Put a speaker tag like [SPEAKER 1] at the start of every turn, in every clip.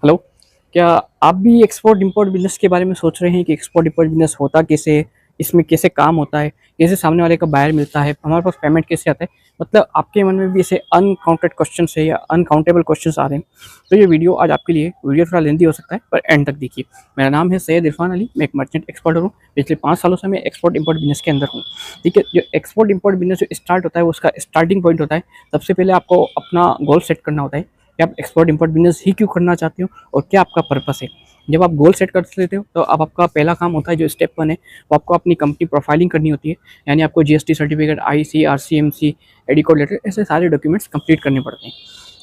[SPEAKER 1] Hello. क्या आप भी एक्सपोर्ट इंपोर्ट बिजनेस के बारे में सोच रहे हैं कि एक्सपोर्ट इंपोर्ट बिजनेस होता कैसे है, इसमें कैसे काम होता है, कैसे सामने वाले का बायर मिलता है, हमारे पास पेमेंट कैसे आता है? मतलब आपके मन में भी ऐसे अनकाउंटेड क्वेश्चन है या अनकाउंटेबल क्वेश्चन आ रहे हैं, तो ये वीडियो आज आपके लिए। वीडियो थोड़ा लेंथी हो सकता है पर एंड तक देखिए। मेरा नाम है सैयद इरफान अली, मैं एक मर्चेंट एक्सपोर्टर हूँ। पिछले 5 सालों से मैं एक्सपोर्ट इंपोर्ट बिजनेस के अंदर हूँ। ठीक है, जो एक्सपोर्ट इंपोर्ट बिजनेस जो स्टार्ट होता है उसका स्टार्टिंग पॉइंट होता है, सबसे पहले आपको अपना गोल सेट करना होता है कि आप एक्सपोर्ट इंपोर्ट बिजनेस ही क्यों करना चाहते हो और क्या आपका पर्पस है। जब आप गोल सेट कर लेते हो तो अब आपका पहला काम होता है, जो स्टेप 1 है, वो आपको अपनी कंपनी प्रोफाइलिंग करनी होती है। यानी आपको GST certificate, IC, RCMC, AD code letter, ऐसे सारे डॉक्यूमेंट्स कंप्लीट करने पड़ते हैं।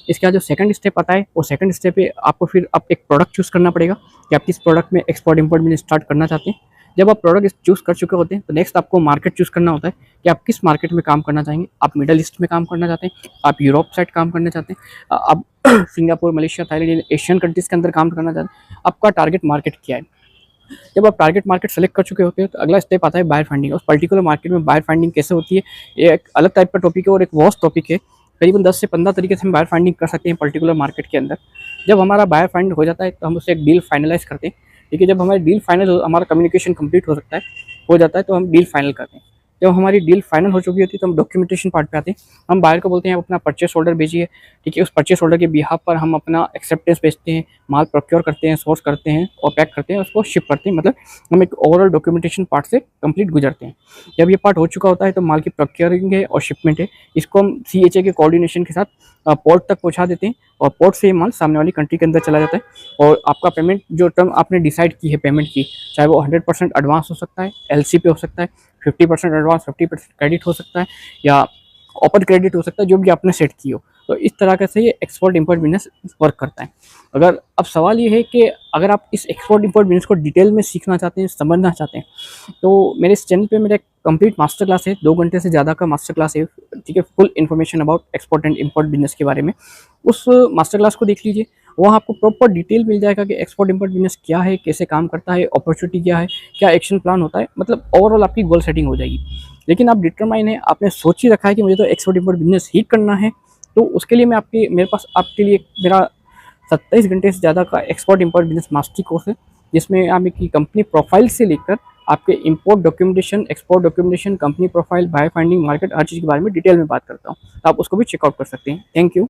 [SPEAKER 1] इसके बाद जो सेकंड स्टेप आता है, वो सेकंड स्टेप पे आपको फिर आप एक प्रोडक्ट चूज़ करना पड़ेगा कि आप किस प्रोडक्ट में एक्सपोर्ट इंपोर्ट बिजनेस स्टार्ट करना चाहते हैं। जब आप प्रोडक्ट चूज़ कर चुके होते हैं तो नेक्स्ट आपको मार्केट चूज़ करना होता है कि आप किस मार्केट में काम करना चाहेंगे। आप मिडल ईस्ट में काम करना चाहते हैं, आप यूरोप साइड काम करना चाहते हैं, आप Singapore, Malaysia, Thailand, Asian countries के अंदर काम करना चाहते हैं। आपका टारगेट मार्केट क्या है? जब आप टारगेट मार्केट सेलेक्ट कर चुके होते हैं तो अगला स्टेप आता है बायर फाइंडिंग। उस पर्टिकुलर मार्केट में बायर फाइंडिंग कैसे होती है, ये एक अलग टाइप का टॉपिक है और एक वॉस्ट टॉपिक है। करीबन 10 से 15 तरीके से हम बायर फाइंडिंग कर सकते हैं पर्टिकुलर मार्केट के अंदर। जब हमारा बायर फाइंड हो जाता है तो हम उससे एक डील फाइनलाइज करते हैं। ठीक है, जब हमारी डील फाइनल, हमारा कम्युनिकेशन कंप्लीट हो जाता है तो हम डील फाइनल करते हैं। जब हमारी डील फाइनल हो चुकी होती है तो हम डॉक्यूमेंटेशन पार्ट पे आते हैं। हम बायर को बोलते हैं आप अपना परचेस ऑर्डर भेजिए। ठीक है, उस परचेस ऑर्डर के बिहाफ पर हम अपना एक्सेप्टेंस भेजते हैं, माल प्रोक्योर करते हैं, सोर्स करते हैं और पैक करते हैं, उसको शिप करते हैं। मतलब हम एक ओवरऑल डॉक्यूमेंटेशन पार्ट से कंप्लीट गुजरते हैं। जब ये पार्ट हो चुका होता है तो माल की प्रोक्योरिंग है और शिपमेंट है, इसको हम सीएचए के कोऑर्डिनेशन के साथ पोर्ट तक पहुंचा देते हैं और पोर्ट से ये माल सामने वाली कंट्री के अंदर चला जाता है। और आपका पेमेंट, जो टर्म आपने डिसाइड की है पेमेंट की, चाहे वो 100% एडवांस हो सकता है, एलसी पे हो सकता है, 50% एडवांस, 50% क्रेडिट हो सकता है, या ओपन क्रेडिट हो सकता है, जो भी आपने सेट की हो। तो इस तरह से ये एक्सपोर्ट इंपोर्ट बिजनेस वर्क करता है। अगर अब सवाल ये है कि अगर आप इस एक्सपोर्ट इंपोर्ट बिजनेस को डिटेल में सीखना चाहते हैं, समझना चाहते हैं, तो मेरे इस चैनल पे मेरा कंप्लीट मास्टर क्लास है, 2 घंटे से ज़्यादा का मास्टर क्लास है। ठीक है, full information about export and import business के बारे में। उस मास्टर क्लास को देख लीजिए, वहाँ आपको प्रॉपर डिटेल मिल जाएगा कि एक्सपोर्ट इंपोर्ट बिजनेस क्या है, कैसे काम करता है, अपॉर्चुनिटी क्या है, क्या एक्शन प्लान होता है। मतलब ओवरऑल आपकी गोल सेटिंग हो जाएगी। लेकिन आप डिटरमाइन है, आपने सोच ही रखा है कि मुझे तो एक्सपोर्ट इंपोर्ट बिजनेस ही करना है, तो उसके लिए मेरे पास आपके लिए मेरा 27 घंटे से ज़्यादा का export import business mastery course है, जिसमें आप एक कंपनी प्रोफाइल से लेकर आपके import documentation, export documentation, company profile, buyer finding, market, हर चीज़ के बारे में डिटेल में बात करता हूँ। आप उसको भी चेकआउट कर सकते हैं। Thank you.